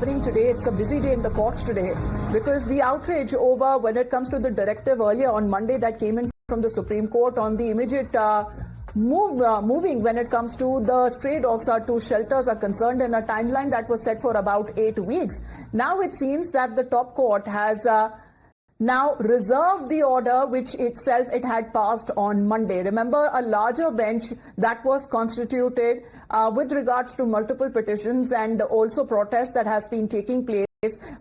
happening today. It's a busy day in the courts today because the outrage over when it comes to the directive earlier on Monday that came in from the Supreme Court on the immediate moving when it comes to the stray dogs to shelters are concerned in a timeline that was set for about 8 weeks. Now it seems that the top court has now reserved the order which itself it had passed on Monday. Remember, a larger bench that was constituted with regards to multiple petitions and also protests that has been taking place.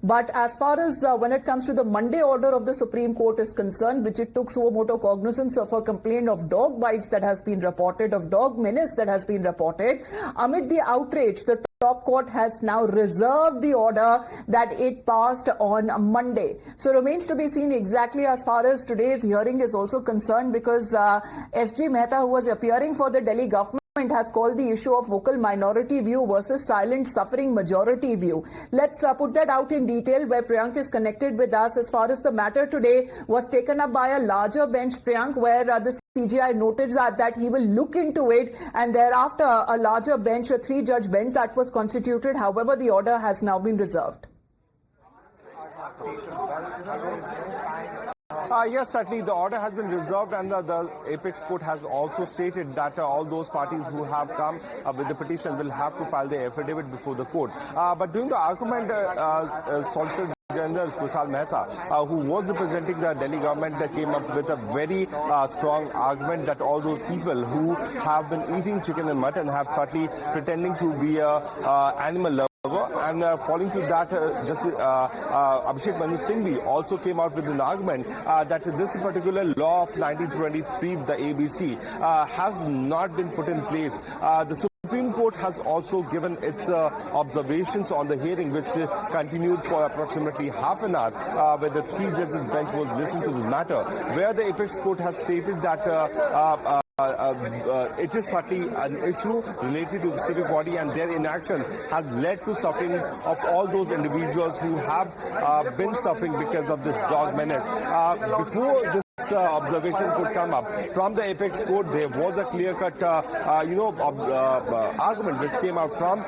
But as far as when it comes to the Monday order of the Supreme Court is concerned, which it took suo motu cognizance of a complaint of dog bites that has been reported, of dog menace that has been reported, amid the outrage, the top court has now reserved the order that it passed on Monday. So remains to be seen exactly as far as today's hearing is also concerned, because S.G. Mehta, who was appearing for the Delhi government, has called the issue of vocal minority view versus silent suffering majority view. Let's put that out in detail, where Priyank is connected with us. As far as the matter today was taken up by a larger bench, Priyank, where the CJI noted that he will look into it, and thereafter a larger bench, a 3-judge bench that was constituted. However, the order has now been reserved. Yes, certainly the order has been reserved, and the Apex Court has also stated that all those parties who have come with the petition will have to file their affidavit before the court. But during the argument, Solicitor General Tushar Mehta, who was representing the Delhi government, came up with a very strong argument that all those people who have been eating chicken and mutton have certainly pretending to be a animal lover. And following to that, Justice Abhishek Manu Singhvi also came out with an argument that this particular law of 1923, the ABC, has not been put in place. The Supreme Court has also given its observations on the hearing, which continued for approximately half an hour, where the 3-judges bench was listening to this matter, where the Apex Court has stated that it is certainly an issue related to the civic body, and their inaction has led to suffering of all those individuals who have been suffering because of this dog menace. Before this observation could come up from the Apex Court, there was a clear-cut, argument which came out from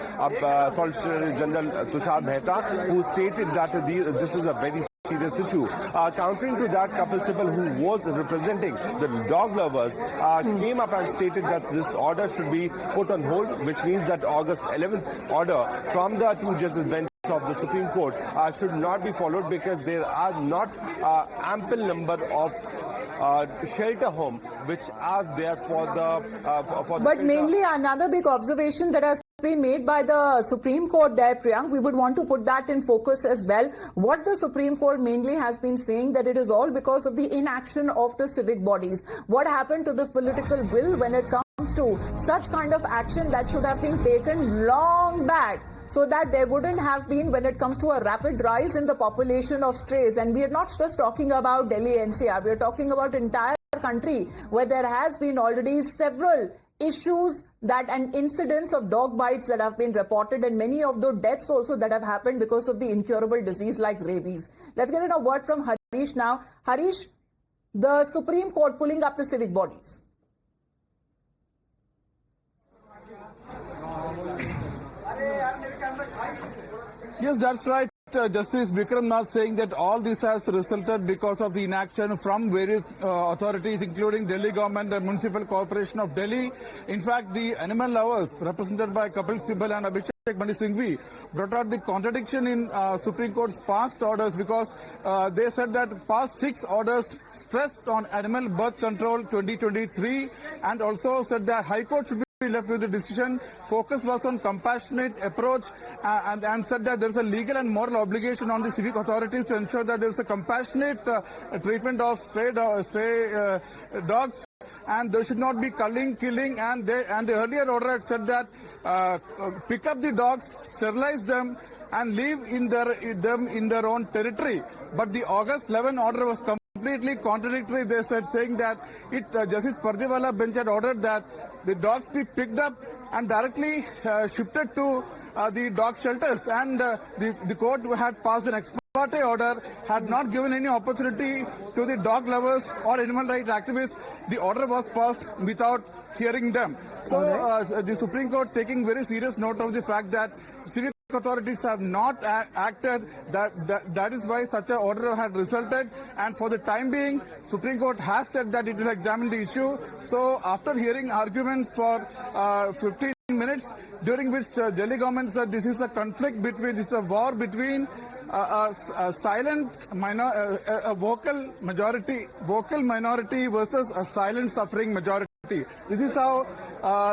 Solicitor General Tushar Mehta, who stated that this is a very serious issue. Countering to that, Kapil Sibal, who was representing the dog lovers, came up and stated that this order should be put on hold, which means that August 11th order from the 2-judges bench of the Supreme Court should not be followed, because there are not ample number of shelter home which are there for the But mainly another big observation that has been made by the Supreme Court there, Priyank, we would want to put that in focus as well. What the Supreme Court mainly has been saying, that it is all because of the inaction of the civic bodies. What happened to the political will when it comes to such kind of action that should have been taken long back, so that there wouldn't have been, when it comes to a rapid rise in the population of strays. And we are not just talking about Delhi NCR, we are talking about entire country, where there has been already several issues that and incidents of dog bites that have been reported, and many of the deaths also that have happened because of the incurable disease like rabies. Let's get in a word from Harish now. Harish, the Supreme Court pulling up the civic bodies. Yes, that's right. Justice Vikram Nath saying that all this has resulted because of the inaction from various authorities, including Delhi government and Municipal Corporation of Delhi. In fact, the animal lovers, represented by Kapil Sibal and Abhishek Manu Singhvi, brought out the contradiction in Supreme Court's past orders, because they said that past 6 orders stressed on animal birth control 2023, and also said that High Court should be left with the decision. Focus was on compassionate approach, and said that there is a legal and moral obligation on the civic authorities to ensure that there is a compassionate treatment of stray dogs, and there should not be culling, killing, and the earlier order had said that pick up the dogs, sterilize them, and leave them in their own territory. But the August 11 order was completely contradictory. They said, saying that Justice Pardiwala bench had ordered that the dogs be picked up and directly shifted to the dog shelters, and the court had passed an ex parte order, had not given any opportunity to the dog lovers or animal rights activists. The order was passed without hearing them. So the Supreme Court taking very serious note of the fact that civic authorities have not acted. That is why such an order had resulted. And for the time being, Supreme Court has said that it will examine the issue. So after hearing arguments for 15 minutes, during which Delhi government said this is a conflict between, this is a war between a silent a vocal minority versus a silent suffering majority. This is how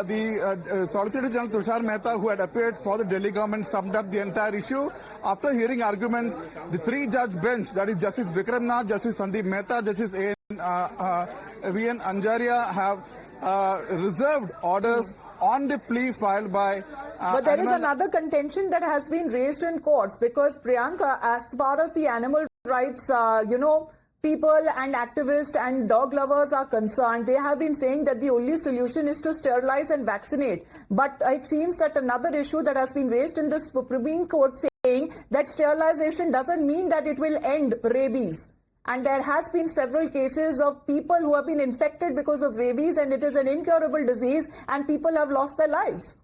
the Solicitor General Tushar Mehta, who had appeared for the Delhi government, summed up the entire issue. After hearing arguments, the three-judge bench, that is Justice Vikram Nath, Justice Sandeep Mehta, Justice V.N. Anjaria, have reserved orders on the plea filed by... but there is another contention that has been raised in courts, because Priyanka, as far as the animal rights, people and activists and dog lovers are concerned, they have been saying that the only solution is to sterilize and vaccinate. But it seems that another issue that has been raised in the Supreme Court saying that sterilization doesn't mean that it will end rabies. And there has been several cases of people who have been infected because of rabies, and it is an incurable disease, and people have lost their lives.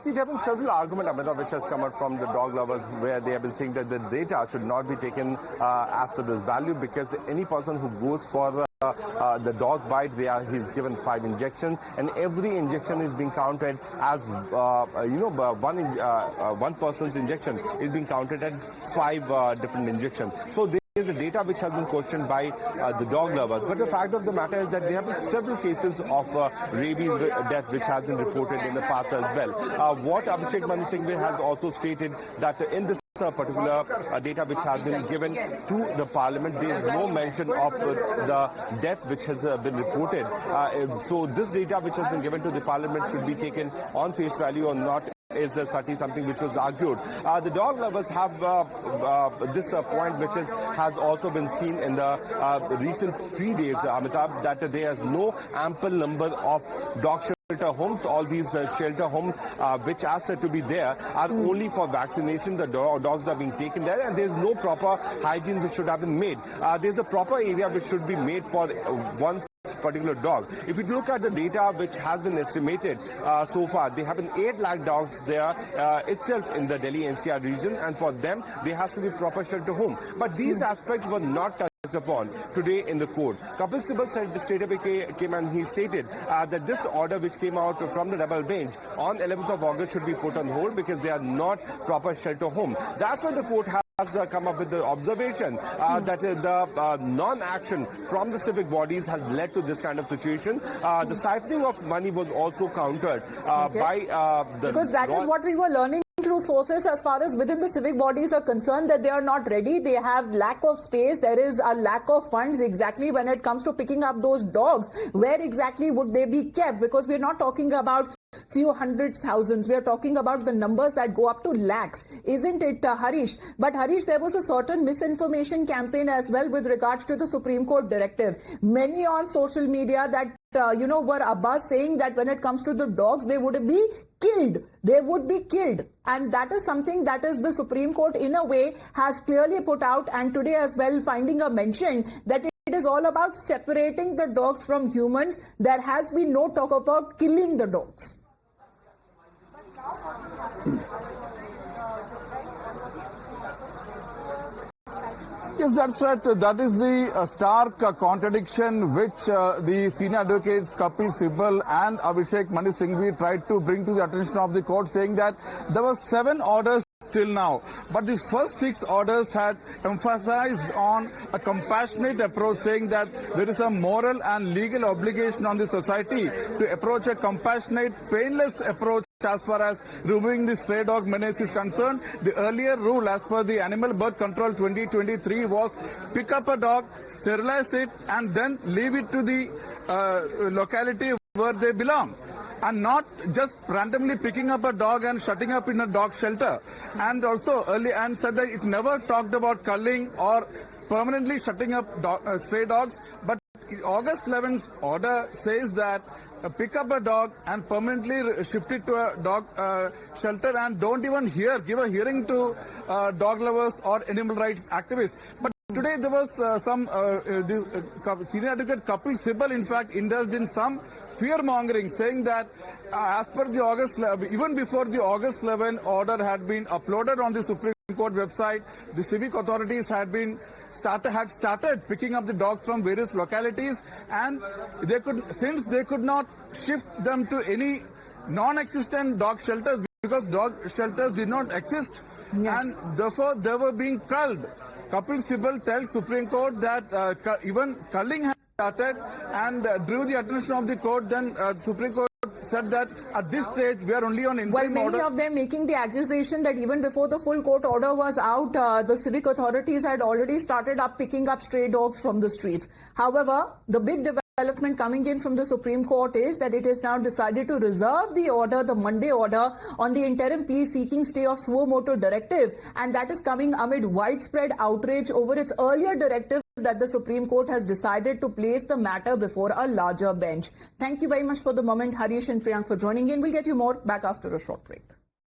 See, there have been several arguments, Amita, which has come out from the dog lovers, where they have been saying that the data should not be taken as per this value, because any person who goes for the dog bite, he's given 5 injections, and every injection is being counted as one person's injection is being counted at 5 different injections. So there is a data which has been questioned by the dog lovers. But the fact of the matter is that there have been several cases of rabies death which has been reported in the past as well. What Abhishek Manu Singhvi has also stated that in this particular data which has been given to the parliament, there is no mention of the death which has been reported. So this data which has been given to the parliament should be taken on face value or not, is certainly something which was argued. The dog lovers have this point which has also been seen in the recent 3 days, Amitabh, that there is no ample number of dog shelter homes. All these shelter homes which are said to be there are only for vaccination. The dogs are being taken there, and there is no proper hygiene which should have been made. There is a proper area which should be made for one particular dog. If you look at the data which has been estimated so far, there have been 8 lakh dogs there itself in the Delhi NCR region, and for them there has to be proper shelter home. But these aspects were not touched upon today in the court. Kapil Sibal straight away came and he stated that this order which came out from the double bench on 11th of August should be put on hold because they are not proper shelter home. That's why the court has come up with the observation that the non-action from the civic bodies has led to this kind of situation. The siphoning of money was also countered by the... Because that is what we were learning through sources as far as within the civic bodies are concerned, that they are not ready. They have lack of space. There is a lack of funds exactly when it comes to picking up those dogs. Where exactly would they be kept? Because we're not talking about few hundreds, thousands. We are talking about the numbers that go up to lakhs. Isn't it, Harish? But Harish, there was a certain misinformation campaign as well with regards to the Supreme Court directive. Many on social media that were abuzz saying that when it comes to the dogs, they would be killed. They would be killed. And that is something that is the Supreme Court in a way has clearly put out, and today as well finding a mention that it is all about separating the dogs from humans. There has been no talk about killing the dogs. Yes, that's right. That is the stark contradiction which the senior advocates Kapil Sibal and Abhishek Manu Singhvi tried to bring to the attention of the court, saying that there were 7 orders till now, but the first 6 orders had emphasized on a compassionate approach, saying that there is a moral and legal obligation on the society to approach a compassionate, painless approach as far as removing the stray dog menace is concerned. The earlier rule as per the Animal Birth Control 2023 was pick up a dog, sterilize it, and then leave it to the locality where they belong, and not just randomly picking up a dog and shutting up in a dog shelter. And also and said that it never talked about culling or permanently shutting up stray dogs, but August 11th order says that pick up a dog and permanently shift it to a dog shelter, and don't even give a hearing to dog lovers or animal rights activists. But Today there was senior advocate Kapil Sibal in fact indulged in some fear-mongering, saying that as per the even before the August 11 order had been uploaded on the Supreme Court website, the civic authorities had started picking up the dogs from various localities, and since they could not shift them to any non-existent dog shelters because dog shelters did not exist, and therefore they were being culled. Kapil Sibal tells Supreme Court that even culling had started and drew the attention of the court. Then Supreme Court said that at this stage we are only on interim order. Many of them making the accusation that even before the full court order was out, the civic authorities had already started picking up stray dogs from the streets. However, the big development coming in from the Supreme Court is that it has now decided to reserve the order, the Monday order, on the interim plea seeking stay of suo motu directive, and that is coming amid widespread outrage over its earlier directive that the Supreme Court has decided to place the matter before a larger bench. Thank you very much for the moment, Harish and Priyank, for joining in. We'll get you more back after a short break.